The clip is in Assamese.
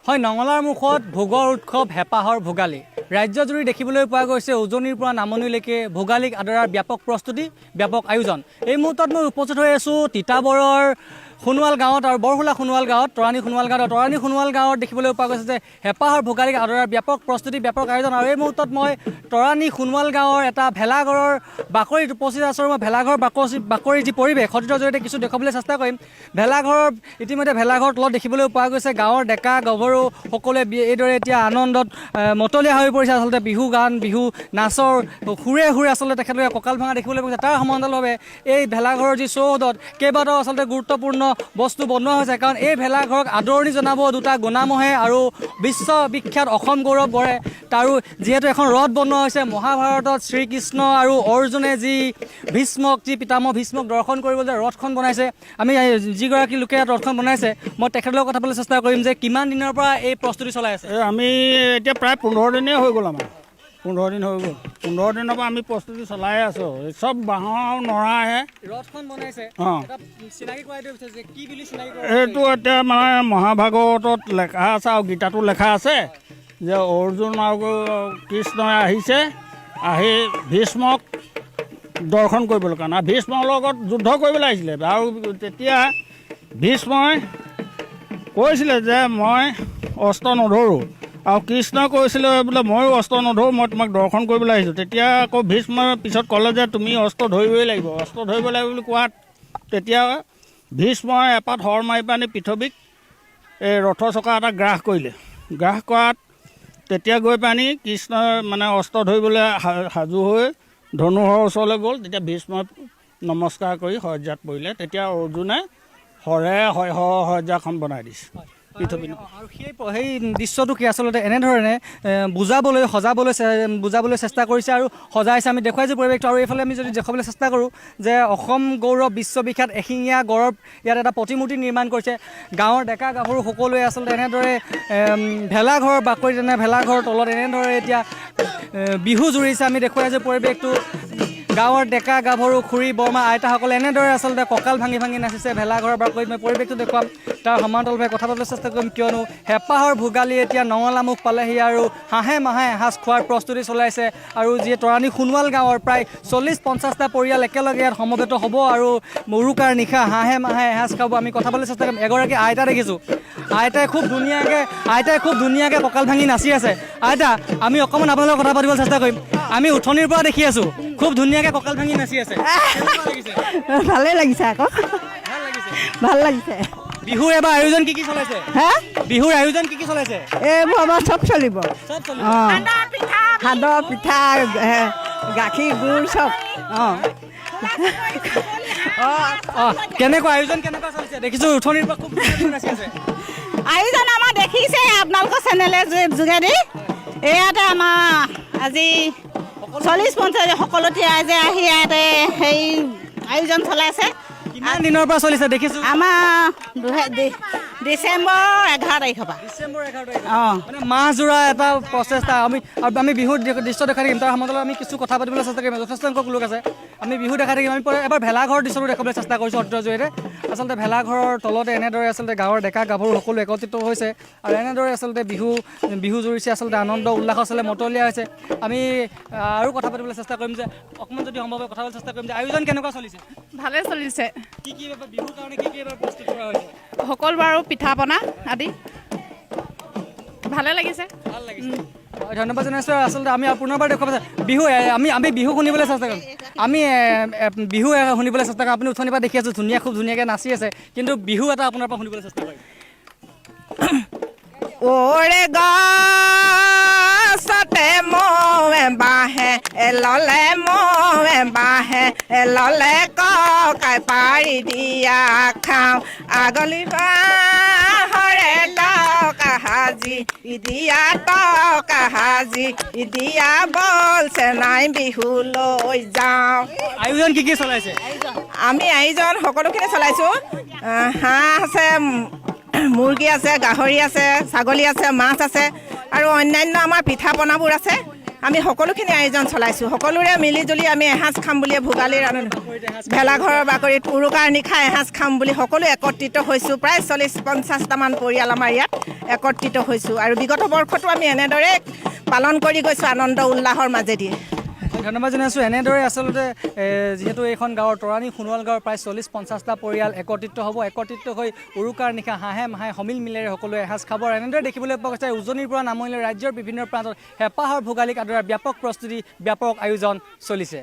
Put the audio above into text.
হয়, নঙলাৰ মুখত ভোগৰ উৎসৱ হেঁপাহৰ ভোগালী। ৰাজ্যজুৰি দেখিবলৈ পোৱা গৈছে উজনিৰ পৰা নামনিলৈকে ভোগালীক আদৰাৰ ব্যাপক প্ৰস্তুতি, ব্যাপক আয়োজন। এই মুহূৰ্তত মই উপস্থিত হৈ আছোঁ তিতাবৰৰ সোণোৱাল গাঁৱত আৰু বৰহোলা সোণোৱাল গাঁৱত, তৰাণী সোণোৱাল গাঁৱত দেখিবলৈ পোৱা গৈছে যে হেঁপাহৰ ভোগালীক আদৰাৰ ব্যাপক প্ৰস্তুতি, ব্যাপক আয়োজন। আৰু এই মুহূৰ্তত মই তৰাণী সোণোৱাল গাঁৱৰ এটা ভেলাঘৰৰ বাকৰিত উপস্থিত আছোঁ। মই ভেলাঘৰ বাকৰিৰ যি পৰিৱেশ সতীতৰ জৰিয়তে কিছু দেখুৱাবলৈ চেষ্টা কৰিম। ইতিমধ্যে ভেলাঘৰ তলত দেখিবলৈ পোৱা গৈছে গাঁৱৰ ডেকা গাভৰু সকলোৱে এইদৰে এতিয়া আনন্দত মতলীয়া হৈ পৰিছে। আচলতে বিহু গান, বিহু নাচৰ সুৰে সুৰে আচলতে তেখেতলোকে কঁকাল ভাঙা দেখিবলৈ পোৱা গৈছে। তাৰ সমান্তৰালভাৱে এই ভেলাঘৰৰ যি চৌহদত কেইবাটাও আচলতে গুৰুত্বপূৰ্ণ বস্তু বনোৱা হৈছে, কাৰণ এই ভেলাঘৰক আদৰণি জনাব দুটা গুণামহে আৰু বিশ্ববিখ্যাত অসম গৌৰৱ বৰে। তাৰো যিহেতু এখন ৰথ বনোৱা হৈছে, মহাভাৰতত শ্ৰীকৃষ্ণ আৰু অৰ্জুনে যি পিতামহ ভীষ্মক দৰ্শন কৰিবলৈ ৰথখন বনাইছে। আমি যিগৰাকী লোকে ইয়াত ৰথখন বনাইছে, মই তেখেতৰ লগত কথা পাতিবলৈ চেষ্টা কৰিম যে কিমান দিনৰ পৰা এই প্ৰস্তুতি চলাই আছে। আমি এতিয়া প্ৰায় 15 দিনেই হৈ গ'ল। আমাৰ 15 দিন হৈ গ'ল। 15 দিনৰ পৰা আমি প্ৰস্তুতি চলাই আছোঁ। চব বাঁহৰ আৰু নৰাহে ৰথখন বনাইছে। চিনাকি কৰাই দিব বিচাৰিছে কি বুলি চিনাকি কৰে? এইটো এতিয়া মানে মহাভাগৱতত লেখা আছে আৰু গীতাতো লেখা আছে যে অৰ্জুন আৰু কৃষ্ণই আহিছে, আহি ভীষ্মক দৰ্শন কৰিবলৈ কাৰণে, আৰু ভীষ্মৰ লগত যুদ্ধ কৰিবলৈ আহিছিলে। আৰু তেতিয়া ভীষ্মই কৈছিলে যে মই অস্ত্ৰ নধৰোঁ, আৰু কৃষ্ণই কৈছিলে বোলে ময়ো অস্ত্ৰ নধৰোঁ, মই তোমাক দৰ্শন কৰিবলৈ আহিছোঁ। তেতিয়া আকৌ ভীষ্মই পিছত ক'লে যে তুমি অস্ত্ৰ ধৰিবই লাগিব, অস্ত্ৰ ধৰিব লাগিব বুলি কোৱাত তেতিয়া ভীষ্মই এপাত হৰ মাৰি পানি পৃথিৱীক এই ৰথৰ চকা এটা গ্ৰাস কৰিলে। গ্ৰাস কৰাত তেতিয়া গৈ পানি কৃষ্ণই মানে অস্ত্ৰ ধৰিবলৈ সাজু হৈ ধনুহৰ ওচৰলৈ গ'ল। তেতিয়া ভীষ্মই নমস্কাৰ কৰি শয্যাত পৰিলে। তেতিয়া অৰ্জুনে হৰে শয্যাখন বনাই দিছে পৃথিৱী। আৰু সেই দৃশ্যটো কি আচলতে এনেধৰণে বুজাবলৈ চেষ্টা কৰিছে আৰু সজাইছে। আমি দেখুৱাইছোঁ পৰিৱেশটো। আৰু এইফালে আমি যদি দেখুৱাবলৈ চেষ্টা কৰোঁ যে অসম গৌৰৱ বিশ্ববিখ্যাত এশিঙীয়া গড়ৰ ইয়াত এটা প্ৰতিমূৰ্তি নিৰ্মাণ কৰিছে। গাঁৱৰ ডেকা গাভৰু সকলোৱে আচলতে এনেদৰে ভেলাঘৰৰ বাকৰিত, ভেলাঘৰৰ তলত এনেদৰে এতিয়া বিহু জুৰিছে। আমি দেখুৱাইছোঁ পৰিৱেশটো। গাঁৱৰ ডেকা গাভৰু খুৰী বৰমা আইতাসকলে এনেদৰে আচলতে কঁকাল ভাঙি ভাঙি নাচিছে ভেলাঘৰৰ বাকৰিত। মই পৰিৱেশটো দেখুৱাম, তাৰ সমান্তৰালভাৱে কথা পাতিবলৈ চেষ্টা কৰিম, কিয়নো হেঁপাহৰ ভোগালী এতিয়া নঙলামুখ পালেহি আৰু হাঁহে মাহে এসাঁজ খোৱাৰ প্ৰস্তুতি চলাইছে। আৰু যিয়ে তৰাণী সোণোৱাল গাঁৱৰ প্ৰায় 40-50টা পৰিয়াল একেলগে ইয়াত সমবেত হ'ব আৰু উৰুকাৰ নিশা হাঁহে মাহে এসাঁজ খাব। আমি কথা পাতিবলৈ চেষ্টা কৰিম। এগৰাকী আইতা দেখিছোঁ, আইতাই খুব ধুনীয়াকৈ কঁকাল ভাঙি নাচি আছে। আইতা, আমি অকণমান আপোনালোকৰ কথা পাতিবলৈ চেষ্টা কৰিম। আমি উঠনিৰ পৰা দেখি আছোঁ খুব ধুনীয়াকৈ কঁকাল ভাঙি নাচি আছে। ভালেই লাগিছে আকৌ, ভাল লাগিছে। বিহুৰ এবাৰ আয়োজন কি চলাইছে? বিহুৰ আয়োজন কি চলাইছে? এইবোৰ আমাৰ চব চলিব। সান্দহ পিঠা, গাখীৰ গুড় চব। কেনেকুৱা আয়োজন কেনেকুৱা চলিছে? দেখিছোঁ উঠনিৰ পৰা খুব ধুনীয়াকৈ নাচি আছে। আয়োজন আমাৰ দেখিছে আপোনালোকৰ চেনেলৰ যোগেদি। ইয়াতে আমাৰ আজি 40-50 সকলোতে ৰাইজে আহি ইয়াতে সেই আয়োজন চলাইছে। কিমান দিনৰ পৰা চলিছে দেখিছোঁ? আমাৰ ডিচেম্বৰ 11 তাৰিখৰ পৰা। মানে মাহজোৰা এটা প্ৰচেষ্টা। আমি বিহুৰ দৃশ্য দেখাই থাকিম। তাৰ সমান্তৰালত আমি কিছু কথা পাতিবলৈ চেষ্টা কৰিম। যথেষ্ট সংখ্যক লোক আছে, আমি বিহু দেখাই থাকিম। আমি এবাৰ ভেলাঘৰৰ দৃশ্যটো দেখাবলৈ চেষ্টা কৰিছোঁ সতীতৰ জৰিয়তে। আচলতে ভেলাঘৰৰ তলতে এনেদৰে আচলতে গাঁৱৰ ডেকা গাভৰু সকলো একত্ৰিত হৈছে আৰু এনেদৰে আচলতে বিহু জুৰিছে। আচলতে আনন্দ উল্লাস আচলতে মতলীয়া হৈছে। আমি আৰু কথা পাতিবলৈ চেষ্টা কৰিম যে অকণমান যদি সম্ভৱ হয় কথা পাতিবলৈ চেষ্টা কৰিম যে আয়োজন কেনেকুৱা চলিছে? ভালে চলিছে। কি বিহুৰ কাৰণে কি এবাৰ প্ৰস্তুত কৰা হৈছে? সকলো বাৰু পিঠা পনা আদি ভালে লাগিছে। ভাল লাগিছে। ধন্যবাদ জনাইছোঁ। আচলতে আমি পুনৰবাৰ দেখুৱাব বিহু আমি বিহু শুনিবলৈ চেষ্টা কৰিম। আমি বিহু শুনিবলৈ চেষ্টা কৰিম। আপুনি উঠনিৰ পৰা দেখি আছোঁ খুব ধুনীয়াকৈ নাচি আছে, কিন্তু বিহু এটা আপোনাৰ পৰা শুনিবলৈ চেষ্টা কৰিম। ওৰে গছতে মৌৱে বাঁহে ললে মৌৱে বাঁহে ললে ককাই পাৰি দিয়া খাওঁ আগলি বাঁহৰে টকা সাজি দিয়া টকা সাজি দিয়া বলছে নাই বিহু লৈ যাওঁ। আয়োজন কি চলাইছে? আমি আয়োজন সকলোখিনি চলাইছোঁ। হাঁহ আছে, মুৰ্গী আছে, গাহৰি আছে, ছাগলী আছে, মাছ আছে আৰু অন্যান্য আমাৰ পিঠা পনাবোৰ আছে। আমি সকলোখিনি আয়োজন চলাইছোঁ সকলোৰে মিলিজুলি আমি এসাঁজ খাম বুলি ভোগালীৰ ভেলাঘৰৰ বাকৰিত উৰুকাৰ নিশা এসাঁজ খাম বুলি সকলো একত্ৰিত হৈছোঁ প্ৰায় 40-50টামান পৰিয়াল আমাৰ ইয়াত একত্ৰিত হৈছোঁ আৰু বিগত বৰ্ষতো আমি এনেদৰে পালন কৰি গৈছোঁ আনন্দ উল্লাহৰ মাজেদি ধন্যবাদ জনাইছোঁ এনেদৰে আচলতে যিহেতু এইখন গাঁৱৰ তৰাণী সোণোৱাল গাঁৱৰ প্ৰায় 40-50টা পৰিয়াল একত্ৰিত হ'ব একত্ৰিত হৈ উৰুকাৰ নিশা হাঁহে মাহে সমিল মিলেৰে সকলোৱে এসাঁজ খাব আৰু এনেদৰে দেখিবলৈ পোৱা গৈছে উজনিৰ পৰা নামনিলৈ ৰাজ্যৰ বিভিন্ন প্ৰান্তত হেঁপাহৰ ভোগালীক আদৰাৰ ব্যাপক প্ৰস্তুতি ব্যাপক আয়োজন চলিছে